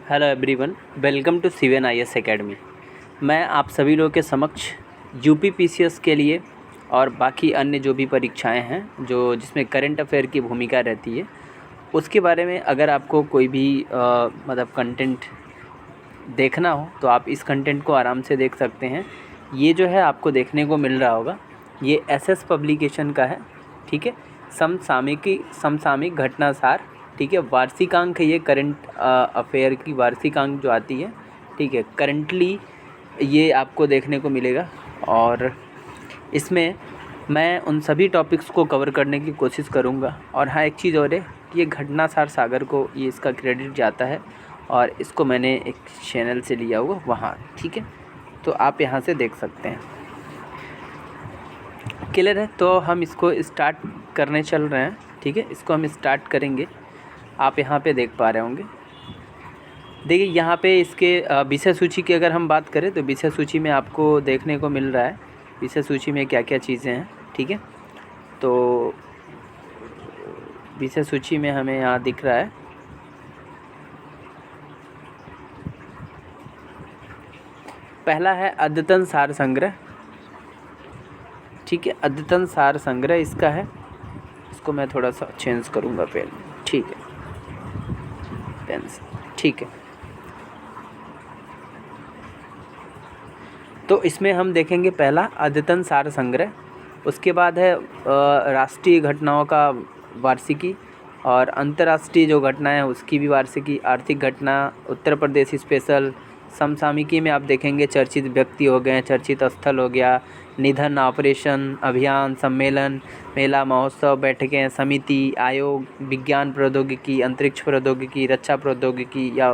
Hello everyone, welcome to CVNIS academy. मैं आप सभी लोगों के समक्ष यूपी पीसीएस के लिए और बाकी अन्य जो भी परीक्षाएं हैं जो जिसमें करंट अफेयर की भूमिका रहती है उसके बारे में अगर आपको कोई भी मतलब कंटेंट देखना हो तो आप इस कंटेंट को आराम से देख सकते हैं। ये जो है आपको देखने को मिल रहा होगा, ये एसएस पब्लिकेशन का है। ठीक है, समसामयिक घटनासार। ठीक है, वार्षिकांक है ये, करंट अफेयर की वार्षिकांक जो आती है। ठीक है, करंटली ये आपको देखने को मिलेगा और इसमें मैं उन सभी टॉपिक्स को कवर करने की कोशिश करूँगा। और हाँ, एक चीज़ और है कि ये घटनासार सागर को ये इसका क्रेडिट जाता है और इसको मैंने एक चैनल से लिया हुआ वहाँ। ठीक है, तो आप यहाँ से देख सकते हैं। क्लियर है, तो हम इसको स्टार्ट करने चल रहे हैं। ठीक है, इसको हम स्टार्ट करेंगे। आप यहाँ पे देख पा रहे होंगे, देखिए यहाँ पे इसके विषय सूची की अगर हम बात करें तो विषय सूची में आपको देखने को मिल रहा है विषय सूची में क्या क्या चीज़ें हैं। ठीक है, तो विषय सूची में हमें यहाँ दिख रहा है पहला है अद्यतन सार संग्रह। ठीक है, अद्यतन सार संग्रह इसका है। इसको मैं थोड़ा सा चेंज करूँगा पेन। ठीक है, पेन से। ठीक है, तो इसमें हम देखेंगे पहला अद्यतन सार संग्रह, उसके बाद है राष्ट्रीय घटनाओं का वार्षिकी और अंतर्राष्ट्रीय जो घटनाएं हैं उसकी भी वार्षिकी, आर्थिक घटना, उत्तर प्रदेश स्पेशल। समसामयिकी में आप देखेंगे चर्चित व्यक्ति हो गए, चर्चित स्थल हो गया, निधन, ऑपरेशन, अभियान, सम्मेलन, मेला, महोत्सव, बैठकें, समिति, आयोग, विज्ञान प्रौद्योगिकी, अंतरिक्ष प्रौद्योगिकी, रक्षा प्रौद्योगिकी या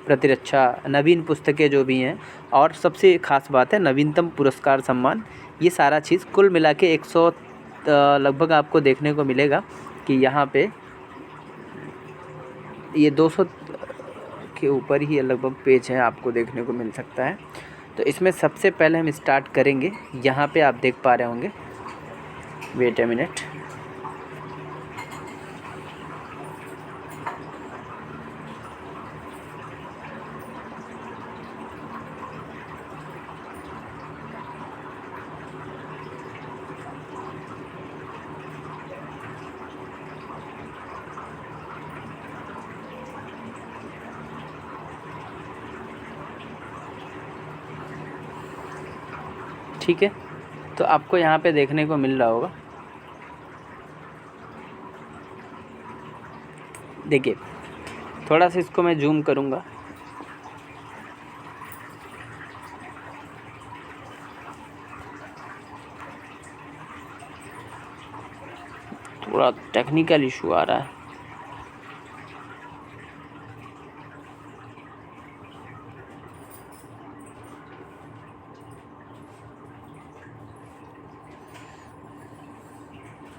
प्रतिरक्षा, नवीन पुस्तकें जो भी हैं, और सबसे ख़ास बात है नवीनतम पुरस्कार सम्मान। ये सारा चीज़ कुल मिला के 100 लगभग आपको देखने को मिलेगा कि यहाँ पे ये 200 के ऊपर ही लगभग पेज है, आपको देखने को मिल सकता है। तो इसमें सबसे पहले हम स्टार्ट करेंगे। यहाँ पे आप देख पा रहे होंगे, वेट ए मिनट, ठीक है, तो आपको यहाँ पे देखने को मिल रहा होगा। देखिए, थोड़ा सा इसको मैं जूम करूँगा। थोड़ा टेक्निकल इशू आ रहा है।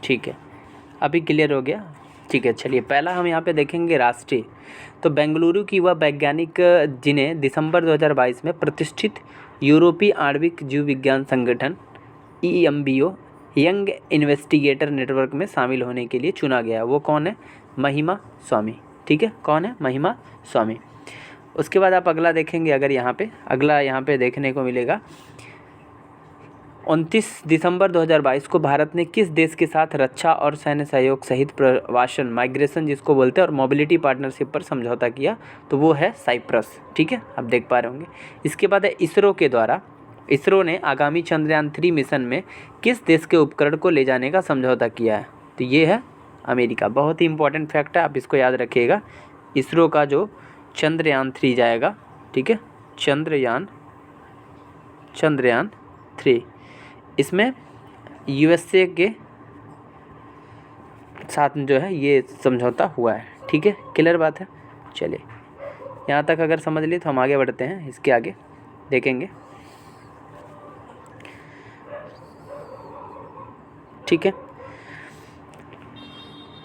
ठीक है, अभी क्लियर हो गया। ठीक है, चलिए पहला हम यहाँ पे देखेंगे राष्ट्रीय। तो बेंगलुरु की वह वैज्ञानिक जिन्हें दिसंबर 2022 में प्रतिष्ठित यूरोपीय आणविक जीव विज्ञान संगठन EMBO यंग इन्वेस्टिगेटर नेटवर्क में शामिल होने के लिए चुना गया, वो कौन है? महिमा स्वामी। ठीक है, कौन है? महिमा स्वामी। उसके बाद आप अगला देखेंगे, अगर अगला यहाँ पे देखने को मिलेगा 29 दिसंबर 2022 को भारत ने किस देश के साथ रक्षा और सैन्य सहयोग सहित प्रवासन, माइग्रेशन जिसको बोलते हैं, और मोबिलिटी पार्टनरशिप पर समझौता किया? तो वो है साइप्रस। ठीक है, आप देख पा रहे होंगे। इसके बाद है इसरो के द्वारा, इसरो ने आगामी चंद्रयान 3 मिशन में किस देश के उपकरण को ले जाने का समझौता किया है? तो ये है अमेरिका। बहुत ही इंपॉर्टेंट फैक्ट है, आप इसको याद रखिएगा। इसरो का जो चंद्रयान 3 जाएगा, ठीक है, चंद्रयान 3, इसमें USA के साथ जो है ये समझौता हुआ है। ठीक है, क्लियर बात है। चलिए, यहाँ तक अगर समझ लिए तो हम आगे बढ़ते हैं, इसके आगे देखेंगे। ठीक है,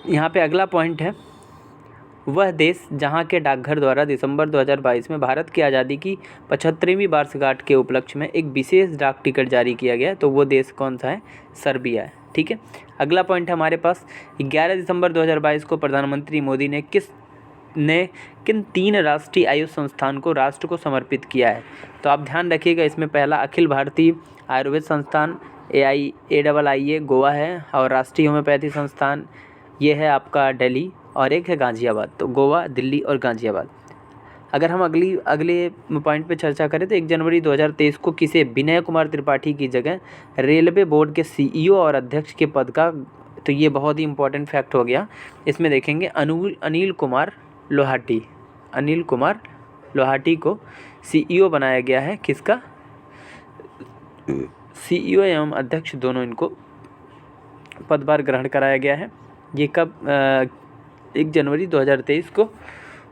यहाँ पे अगला पॉइंट है, वह देश जहां के डाकघर द्वारा दिसंबर 2022 में भारत की आज़ादी की 75वीं वर्षगांठ के उपलक्ष्य में एक विशेष डाक टिकट जारी किया गया, तो वो देश कौन सा है? सर्बिया है। ठीक है, अगला पॉइंट है हमारे पास, 11 दिसंबर 2022 को प्रधानमंत्री मोदी ने किस ने किन 3 राष्ट्रीय आयुष संस्थान को राष्ट्र को समर्पित किया है? तो आप ध्यान रखिएगा, इसमें पहला अखिल भारतीय आयुर्वेद संस्थान AIIA गोवा है, और राष्ट्रीय होम्योपैथी संस्थान ये है आपका दिल्ली, और एक है गाज़ियाबाद। तो गोवा, दिल्ली और गाज़ियाबाद। अगर हम अगले पॉइंट पे चर्चा करें तो 1 जनवरी 2023 को किसे विनय कुमार त्रिपाठी की जगह रेलवे बोर्ड के CEO और अध्यक्ष के पद का, तो ये बहुत ही इंपॉर्टेंट फैक्ट हो गया। इसमें देखेंगे अनिल कुमार लोहाटी को CEO बनाया गया है। किसका? CEO एवं अध्यक्ष दोनों इनको पदभार ग्रहण कराया गया है। ये कब? 1 जनवरी 2023 को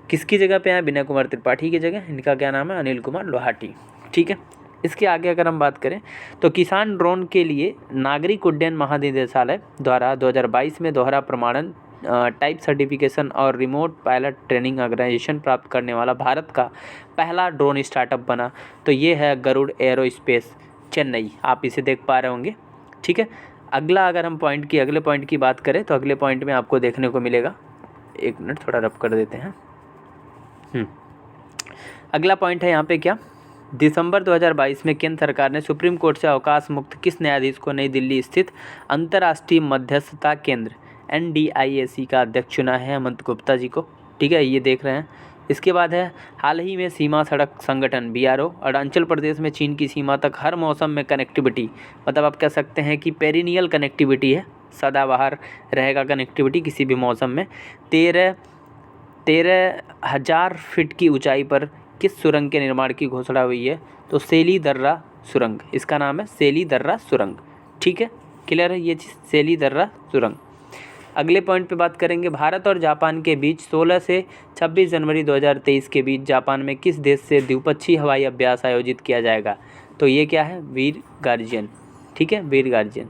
किसकी जगह पे है? विनय कुमार त्रिपाठी की जगह। इनका क्या नाम है? अनिल कुमार लोहाटी। ठीक है। इसके आगे अगर हम बात करें तो किसान ड्रोन के लिए नागरिक उड्डयन महानिदेशालय द्वारा 2022 में दोहरा प्रमाणन, टाइप सर्टिफिकेशन और रिमोट पायलट ट्रेनिंग ऑर्गेनाइजेशन प्राप्त करने वाला भारत का पहला ड्रोन स्टार्टअप बना। तो ये है गरुड़ एरोस्पेस चेन्नई। आप इसे देख पा रहे होंगे। ठीक है। अगला अगर हम अगले पॉइंट की बात करें तो अगले पॉइंट में आपको देखने को मिलेगा, 1 मिनट थोड़ा रब कर देते हैं। अगला पॉइंट है यहाँ पे क्या? दिसंबर 2022 में केंद्र सरकार ने सुप्रीम कोर्ट से अवकाश मुक्त किस न्यायाधीश को नई दिल्ली स्थित अंतर्राष्ट्रीय मध्यस्थता केंद्र NDIAC का अध्यक्ष चुना है? हेमंत गुप्ता जी को। ठीक है, ये देख रहे हैं। इसके बाद है हाल ही में सीमा सड़क संगठन BRO अरुणाचल प्रदेश में चीन की सीमा तक हर मौसम में कनेक्टिविटी, मतलब आप कह सकते हैं कि पेरिनियल कनेक्टिविटी है, सदाबहार रहेगा कनेक्टिविटी किसी भी मौसम में। 13,000 फीट की ऊंचाई पर किस सुरंग के निर्माण की घोषणा हुई है? तो सेली दर्रा सुरंग, इसका नाम है सेली दर्रा सुरंग। ठीक है, क्लियर है ये चीज़, सेली दर्रा सुरंग। अगले पॉइंट पे बात करेंगे, भारत और जापान के बीच 16 से 26 जनवरी 2023 के बीच जापान में किस देश से द्विपक्षीय हवाई अभ्यास आयोजित किया जाएगा? तो ये क्या है? वीर गार्जियन। ठीक है, वीर गार्जियन।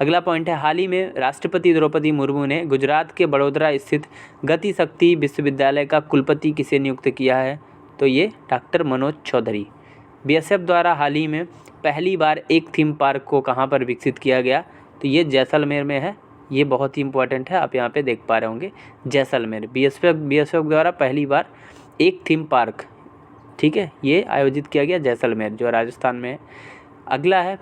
अगला पॉइंट है, हाल ही में राष्ट्रपति द्रौपदी मुर्मू ने गुजरात के बड़ोदरा स्थित गति शक्ति विश्वविद्यालय का कुलपति किसे नियुक्त किया है? तो ये डॉक्टर मनोज चौधरी। BSF द्वारा हाल ही में पहली बार एक थीम पार्क को कहाँ पर विकसित किया गया? तो ये जैसलमेर में है। ये बहुत ही इंपॉर्टेंट है, आप यहाँ पे देख पा रहे होंगे, जैसलमेर। BSF द्वारा पहली बार एक थीम पार्क, ठीक है, ये आयोजित किया गया जैसलमेर, जो राजस्थान में है। अगला है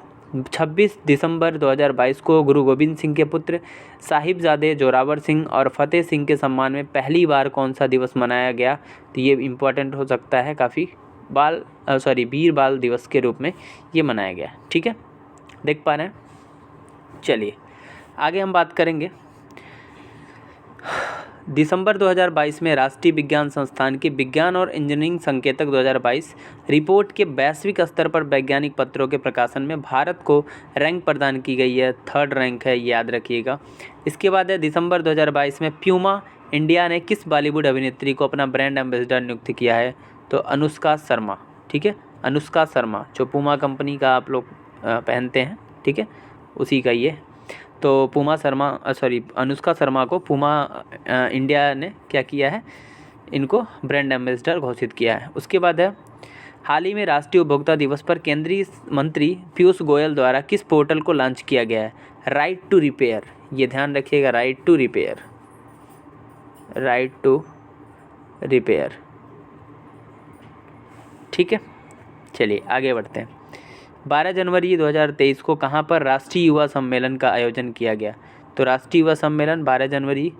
26 दिसंबर 2022 को गुरु गोबिंद सिंह के पुत्र साहिबजादे जोरावर सिंह और फतेह सिंह के सम्मान में पहली बार कौन सा दिवस मनाया गया? तो ये इम्पोर्टेंट हो सकता है काफ़ी, वीर बाल दिवस के रूप में ये मनाया गया। ठीक है, देख पा रहे हैं। चलिए आगे हम बात करेंगे। दिसंबर 2022 में राष्ट्रीय विज्ञान संस्थान की विज्ञान और इंजीनियरिंग संकेतक 2022 रिपोर्ट के वैश्विक स्तर पर वैज्ञानिक पत्रों के प्रकाशन में भारत को रैंक प्रदान की गई है, 3rd रैंक है, याद रखिएगा। इसके बाद है दिसंबर 2022 में प्यूमा इंडिया ने किस बॉलीवुड अभिनेत्री को अपना ब्रांड एम्बेसडर नियुक्त किया है? तो अनुष्का शर्मा। ठीक है, अनुष्का शर्मा, जो पूमा कंपनी का आप लोग पहनते हैं, ठीक है, उसी का ये। तो अनुष्का शर्मा को पूमा इंडिया ने क्या किया है? इनको ब्रांड एम्बेसडर घोषित किया है। उसके बाद है हाल ही में राष्ट्रीय उपभोक्ता दिवस पर केंद्रीय मंत्री पीयूष गोयल द्वारा किस पोर्टल को लॉन्च किया गया है? Right to repair. ये ध्यान रखिएगा, राइट टू रिपेयर। ठीक है, चलिए आगे बढ़ते हैं। 12 जनवरी 2023 को कहाँ पर राष्ट्रीय युवा सम्मेलन का आयोजन किया गया? तो राष्ट्रीय युवा सम्मेलन 12 जनवरी,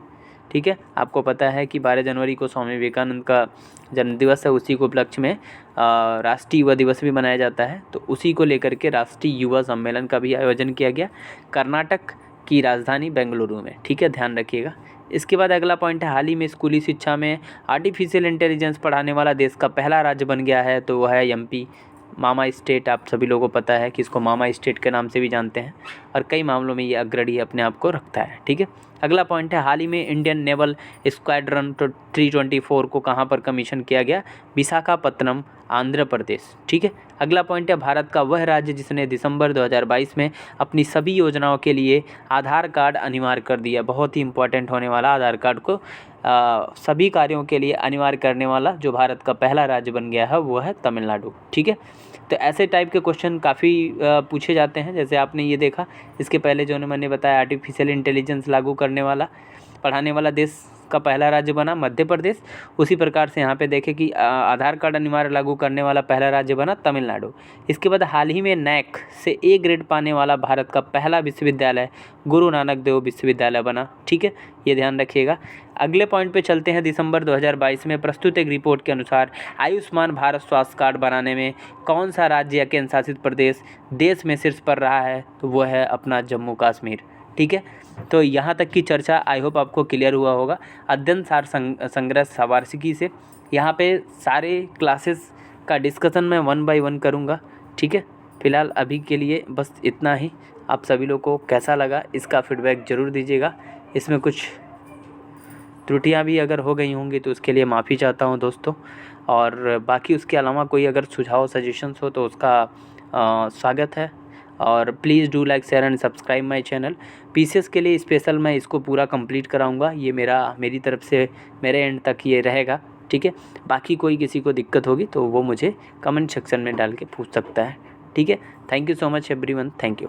ठीक है, आपको पता है कि 12 जनवरी को स्वामी विवेकानंद का जन्मदिवस है, उसी को उपलक्ष्य में राष्ट्रीय युवा दिवस भी मनाया जाता है। तो उसी को लेकर के राष्ट्रीय युवा सम्मेलन का भी आयोजन किया गया कर्नाटक की राजधानी बेंगलुरु में। ठीक है, ध्यान रखिएगा। इसके बाद अगला पॉइंट है, हाल ही में स्कूली शिक्षा में आर्टिफिशियल इंटेलिजेंस पढ़ाने वाला देश का पहला राज्य बन गया है, तो वह है MP। मामा स्टेट, आप सभी लोगों को पता है कि इसको मामा स्टेट के नाम से भी जानते हैं, और कई मामलों में ये अग्रणी अपने आप को रखता है। ठीक है, अगला पॉइंट है, हाल ही में इंडियन नेवल स्क्वाड्रन 324 को कहाँ पर कमीशन किया गया? विशाखापत्तनम, आंध्र प्रदेश। ठीक है, अगला पॉइंट है, भारत का वह राज्य जिसने दिसंबर 2022 में अपनी सभी योजनाओं के लिए आधार कार्ड अनिवार्य कर दिया। बहुत ही इंपॉर्टेंट होने वाला, आधार कार्ड को सभी कार्यों के लिए अनिवार्य करने वाला जो भारत का पहला राज्य बन गया है वो है तमिलनाडु। ठीक है, तो ऐसे टाइप के क्वेश्चन काफ़ी पूछे जाते हैं। जैसे आपने ये देखा, इसके पहले जो मैंने बताया आर्टिफिशियल इंटेलिजेंस लागू करने वाला पढ़ाने वाला देश का पहला राज्य बना मध्य प्रदेश। उसी प्रकार से यहाँ पे देखें कि आधार कार्ड अनिवार्य लागू करने वाला पहला राज्य बना तमिलनाडु। इसके बाद हाल ही में नैक से ए ग्रेड पाने वाला भारत का पहला विश्वविद्यालय गुरु नानक देव विश्वविद्यालय बना। ठीक है, ये ध्यान रखिएगा। अगले पॉइंट पे चलते हैं। दिसंबर 2022 में प्रस्तुत एक रिपोर्ट के अनुसार आयुष्मान भारत स्वास्थ्य कार्ड बनाने में कौन सा राज्य या केंद्र शासित प्रदेश देश में शीर्ष पर रहा है, तो वो है अपना जम्मू कश्मीर। ठीक है, तो यहाँ तक की चर्चा आई होप आपको क्लियर हुआ होगा। अध्ययन सार संग्रह सवार्षिकी से यहाँ पे सारे क्लासेस का डिस्कशन मैं 1 बाय 1 करूँगा। ठीक है, फिलहाल अभी के लिए बस इतना ही। आप सभी लोग को कैसा लगा इसका फीडबैक ज़रूर दीजिएगा। इसमें कुछ त्रुटियां भी अगर हो गई होंगी तो उसके लिए माफ़ी चाहता हूं दोस्तों। और बाकी उसके अलावा कोई अगर सुझाव सजेशंस हो तो उसका स्वागत है। और please do like share and subscribe my channel. PCS के लिए स्पेशल मैं इसको पूरा कंप्लीट कराऊंगा। ये मेरी तरफ से मेरे एंड तक ये रहेगा। ठीक है, बाकी कोई किसी को दिक्कत होगी तो वो मुझे कमेंट सेक्शन में डाल के पूछ सकता है। ठीक है, thank you so much everyone, thank you.